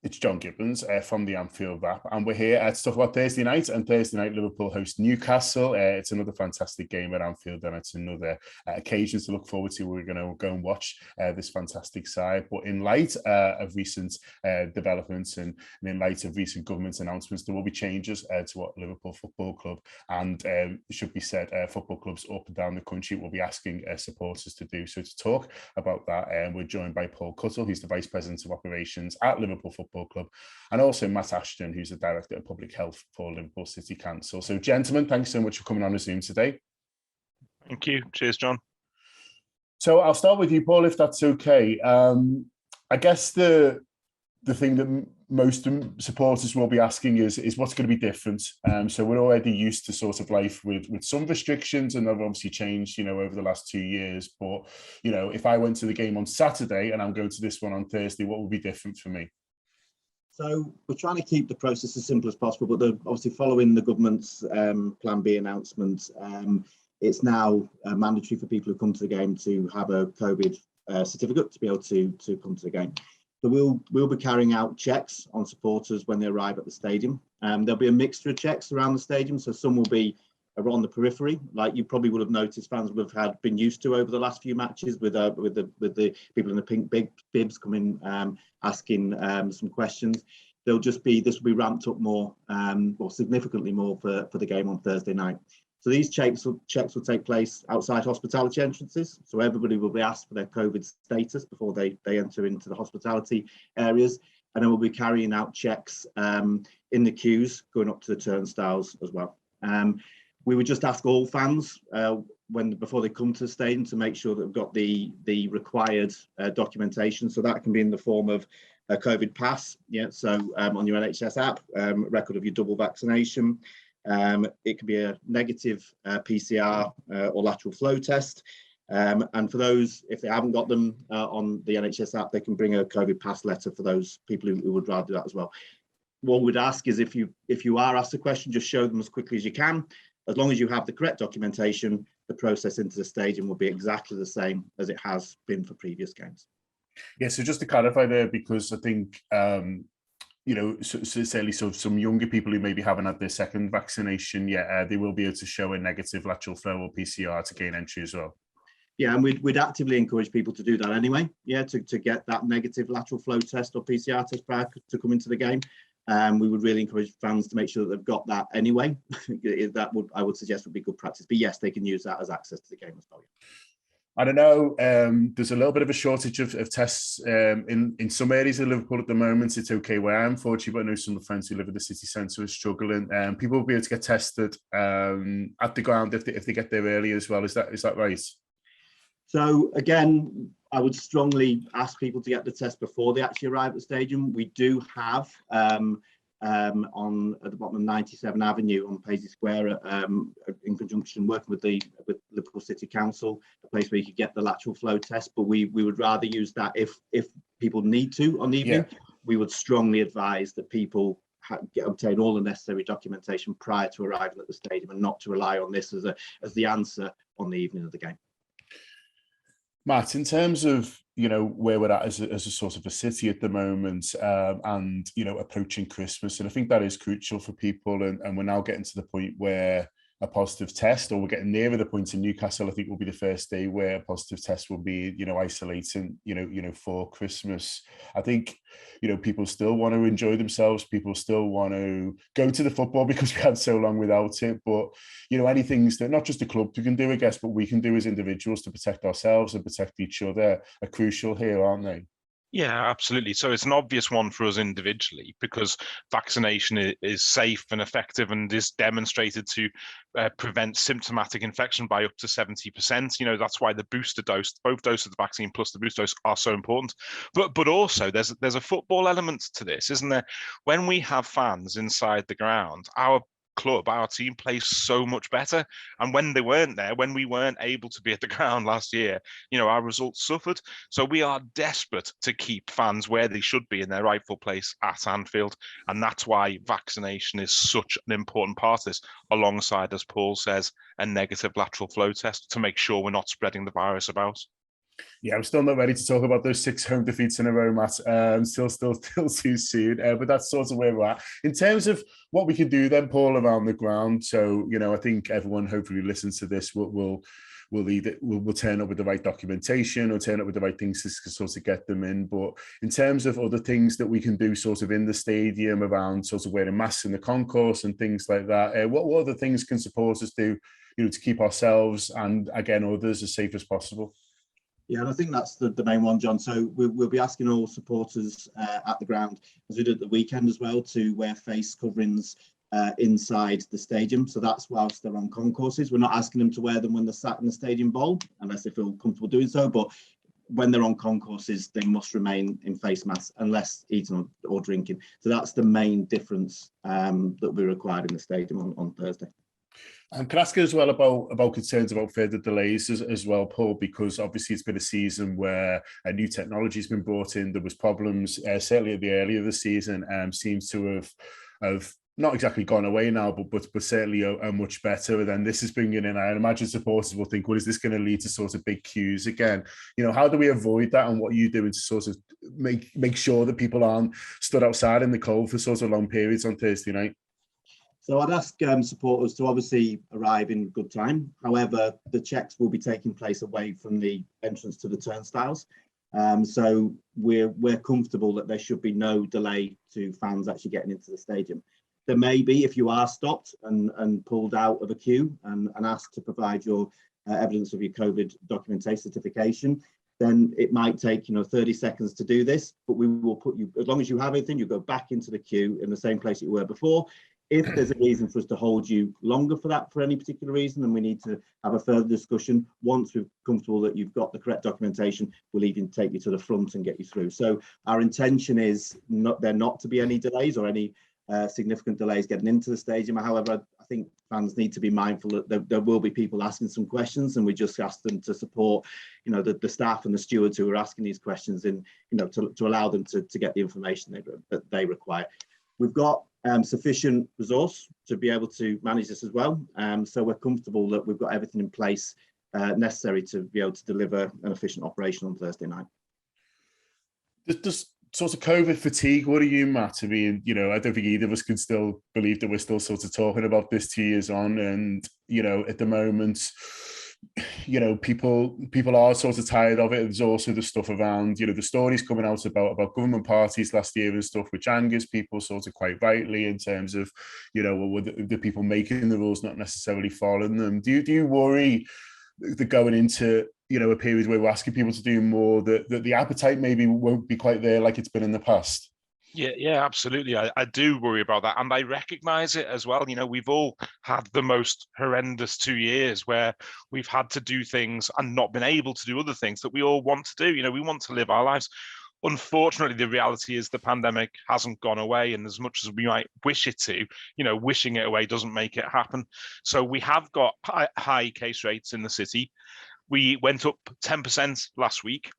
It's John Gibbons from the Anfield Wrap, and we're here to talk about Thursday night. And Thursday night, Liverpool host Newcastle. It's another fantastic game at Anfield, and it's another occasion to look forward to. We're going to go and watch this fantastic side. But in light of recent developments and in light of recent government announcements, there will be changes to what Liverpool Football Club and it should be said, football clubs up and down the country will be asking supporters to do. So to talk about that, we're joined by Paul Cuttill, who's the Vice President of Operations at Liverpool Football Club, and also Matt Ashton, who's the Director of Public Health for Liverpool City Council. So gentlemen, thanks so much for coming on the Zoom today. Thank you. Cheers, John. So I'll start with you, Paul, if that's okay. I guess the thing that most supporters will be asking is what's going to be different. So we're already used to sort of life with some restrictions, and they've obviously changed, over the last 2 years. But, if I went to the game on Saturday and I'm going to this one on Thursday, what would be different for me? So we're trying to keep the process as simple as possible, but obviously following the government's Plan B announcement, it's now mandatory for people who come to the game to have a COVID certificate to be able to come to the game. So we'll be carrying out checks on supporters when they arrive at the stadium. There'll be a mixture of checks around the stadium, so some will be around the periphery, like you probably would have noticed fans would have been used to over the last few matches, with the people in the pink big bibs coming asking some questions. This will be ramped up more, or significantly more for the game on Thursday night. So these checks will take place outside hospitality entrances. So everybody will be asked for their COVID status before they enter into the hospitality areas. And then we'll be carrying out checks in the queues going up to the turnstiles as well. We would just ask all fans before they come to the stadium to make sure that they've got the required documentation. So that can be in the form of a COVID pass. Yeah. So on your NHS app, record of your double vaccination. It could be a negative PCR or lateral flow test. And for those, if they haven't got them on the NHS app, they can bring a COVID pass letter for those people who would rather do that as well. What we'd ask is if you are asked a question, just show them as quickly as you can. As long as you have the correct documentation, the process into the stadium will be exactly the same as it has been for previous games. Yeah, so just to clarify there, because I think, certainly some younger people who maybe haven't had their second vaccination yet, they will be able to show a negative lateral flow or PCR to gain entry as well. Yeah, and we'd actively encourage people to do that anyway, to get that negative lateral flow test or PCR test prior to come into the game. We would really encourage fans to make sure that they've got that anyway. I would suggest would be good practice. But yes, they can use that as access to the game as well. I don't know. There's a little bit of a shortage of tests in some areas of Liverpool at the moment. It's okay where I am, fortunately, but I know some of the friends who live in the city centre are struggling. People will be able to get tested at the ground if they get there early as well. Is that right? So again, I would strongly ask people to get the test before they actually arrive at the stadium. We do have at the bottom of 97 Avenue on Paisley Square, in conjunction working with Liverpool City Council, a place where you could get the lateral flow test. But we would rather use that if people need to on the evening. Yeah. We would strongly advise that people obtain all the necessary documentation prior to arriving at the stadium, and not to rely on this as the answer on the evening of the game. Matt, in terms of where we're at as a sort of a city at the moment, and approaching Christmas, and I think that is crucial for people, and we're now getting to the point where a positive test, or we're getting nearer the point in Newcastle, I think will be the first day where a positive test will be isolating for Christmas. I think people still want to enjoy themselves, people still want to go to the football because we had so long without it, but any things that not just the club can do, I guess, but we can do as individuals to protect ourselves and protect each other are crucial here, aren't they? Yeah, absolutely. So it's an obvious one for us individually, because vaccination is safe and effective and is demonstrated to prevent symptomatic infection by up to 70%. That's why the booster dose, both doses of the vaccine plus the booster dose, are so important. But also there's a football element to this, isn't there? When we have fans inside the ground, our club, our team plays so much better. And when they weren't there, when we weren't able to be at the ground last year, our results suffered. So we are desperate to keep fans where they should be in their rightful place at Anfield. And that's why vaccination is such an important part of this, alongside, as Paul says, a negative lateral flow test to make sure we're not spreading the virus about. Yeah, I'm still not ready to talk about those 6 home defeats in a row, Matt. Still too soon. But that's sort of where we're at. In terms of what we can do then, Paul, around the ground. So, I think everyone hopefully listens to this will we'll turn up with the right documentation or turn up with the right things to sort of get them in. But in terms of other things that we can do sort of in the stadium around sort of wearing masks in the concourse and things like that, what other things can supporters do, to keep ourselves and, again, others as safe as possible? Yeah, and I think that's the main one, John. So we'll be asking all supporters at the ground, as we did at the weekend as well, to wear face coverings inside the stadium. So that's whilst they're on concourses. We're not asking them to wear them when they're sat in the stadium bowl, unless they feel comfortable doing so. But when they're on concourses, they must remain in face masks unless eating or drinking. So that's the main difference that we required in the stadium on Thursday. Can I ask you as well about concerns about further delays as well, Paul, because obviously it's been a season where a new technology has been brought in. There was problems, certainly at the earlier of the season, seems to have not exactly gone away now, but certainly are much better. And then this is bringing in, I imagine supporters will think, well, is this going to lead to sort of big queues again? How do we avoid that, and what are you doing to sort of make sure that people aren't stood outside in the cold for sort of long periods on Thursday night? So I'd ask supporters to obviously arrive in good time. However, the checks will be taking place away from the entrance to the turnstiles. So we're comfortable that there should be no delay to fans actually getting into the stadium. There may be, if you are stopped and pulled out of a queue and asked to provide your evidence of your COVID documentation certification, then it might take 30 seconds to do this, but we will put you, as long as you have everything, you go back into the queue in the same place you were before. If there's a reason for us to hold you longer for that, for any particular reason, then we need to have a further discussion. Once we're comfortable that you've got the correct documentation, we'll even take you to the front and get you through. So our intention is not to be any delays or any significant delays getting into the stadium. However, I think fans need to be mindful that there will be people asking some questions, and we just ask them to support, the staff and the stewards who are asking these questions, and to allow them to get the information that they require. We've got sufficient resource to be able to manage this as well. So we're comfortable that we've got everything in place necessary to be able to deliver an efficient operation on Thursday night. Does sort of COVID fatigue worry you, Matt? I mean, I don't think either of us can still believe that we're still sort of talking about this 2 years on. And, at the moment, people are sort of tired of it. There's also the stuff around, the stories coming out about government parties last year and stuff, which angers people sort of quite rightly in terms of, the people making the rules not necessarily following them. Do you worry that going into, a period where we're asking people to do more, that the appetite maybe won't be quite there like it's been in the past? Yeah, absolutely. I do worry about that. And I recognise it as well. We've all had the most horrendous 2 years where we've had to do things and not been able to do other things that we all want to do. We want to live our lives. Unfortunately, the reality is the pandemic hasn't gone away. And as much as we might wish it to, wishing it away doesn't make it happen. So we have got high case rates in the city. We went up 10% last week.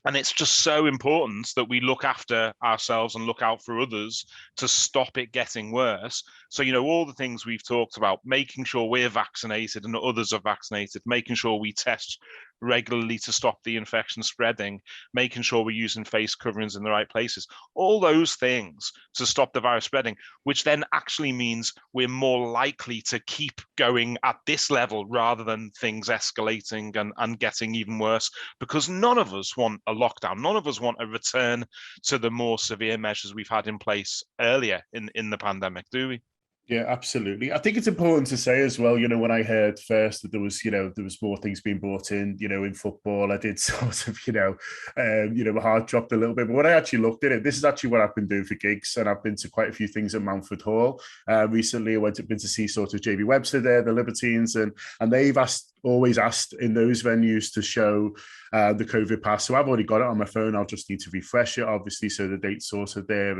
And it's just so important that we look after ourselves and look out for others to stop it getting worse. So, all the things we've talked about, making sure we're vaccinated and others are vaccinated, making sure we test regularly to stop the infection spreading, making sure we're using face coverings in the right places, all those things to stop the virus spreading, which then actually means we're more likely to keep going at this level rather than things escalating and getting even worse, because none of us want a lockdown. None of us want a return to the more severe measures we've had in place earlier in the pandemic, do we? Yeah, absolutely. I think it's important to say as well, when I heard first that there was more things being brought in football, I did sort of, my heart dropped a little bit. But when I actually looked at it, this is actually what I've been doing for gigs, and I've been to quite a few things at Mountford Hall. Recently, I been to see sort of JB Webster there, the Libertines, and they've always asked in those venues to show the COVID pass. So I've already got it on my phone. I'll just need to refresh it, obviously, so the date's also there.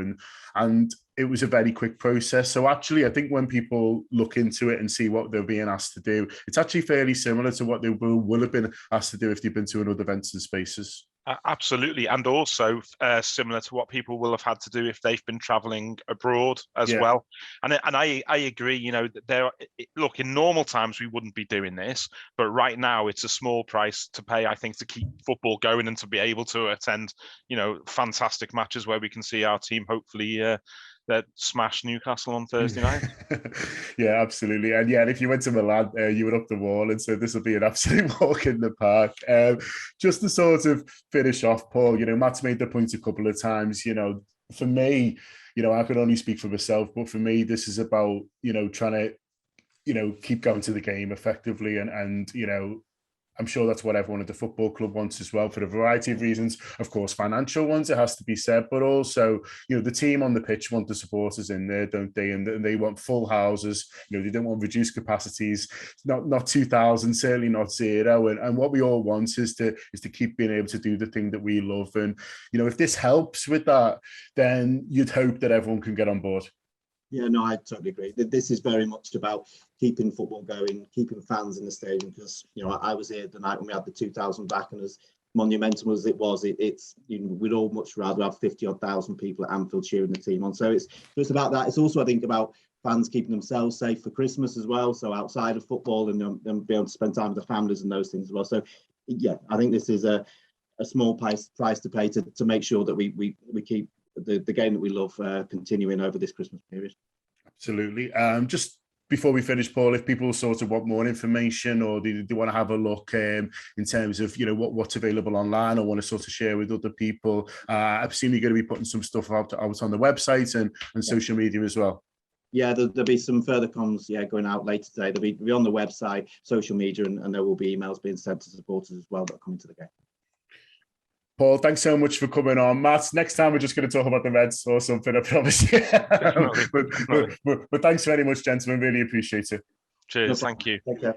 And it was a very quick process. So actually, I think when people look into it and see what they're being asked to do, it's actually fairly similar to what they will have been asked to do if they've been to another events and spaces. Absolutely, and also similar to what people will have had to do if they've been travelling abroad as well. And I agree. You know, look, in normal times we wouldn't be doing this, but right now it's a small price to pay, I think, to keep football going and to be able to attend, you know, fantastic matches where we can see our team hopefully that smash Newcastle on Thursday night. Yeah, absolutely. And yeah, if you went to Milan, you were up the wall and said this will be an absolute walk in the park. Just to sort of finish off, Paul, you know, Matt's made the point a couple of times, you know, for me, you know, I could only speak for myself, but for me, this is about, you know, trying to, you know, keep going to the game effectively and you know, I'm sure that's what everyone at the football club wants as well, for a variety of reasons. Of course, financial ones, it has to be said, but also, you know, the team on the pitch want the supporters in there, don't they? And they want full houses. You know, they don't want reduced capacities. Not 2,000, certainly not 0. And what we all want is to keep being able to do the thing that we love. And you know, if this helps with that, then you'd hope that everyone can get on board. Yeah, no, I totally agree. This is very much about keeping football going, keeping fans in the stadium, because, you know, I was here the night when we had the 2,000 back, and as monumental as it was, it's, you know, we'd all much rather have 50-odd thousand people at Anfield cheering the team on. So it's just about that. It's also, I think, about fans keeping themselves safe for Christmas as well. So outside of football and be able to spend time with their families and those things as well. So yeah, I think this is a small price to pay to make sure that we keep the game that we love continuing over this Christmas period. Absolutely. Just before we finish, Paul, if people sort of want more information or they want to have a look in terms of, you know, what's available online or want to sort of share with other people, I presume you're going to be putting some stuff out on the website and social media as well. Yeah, there'll be some further comms, going out later today. They'll be on the website, social media, and there will be emails being sent to supporters as well that are coming to the game. Paul, thanks so much for coming on. Matt, next time we're just going to talk about the Reds or something, I promise you. But thanks very much, gentlemen. Really appreciate it. Cheers. Thank you. Take care.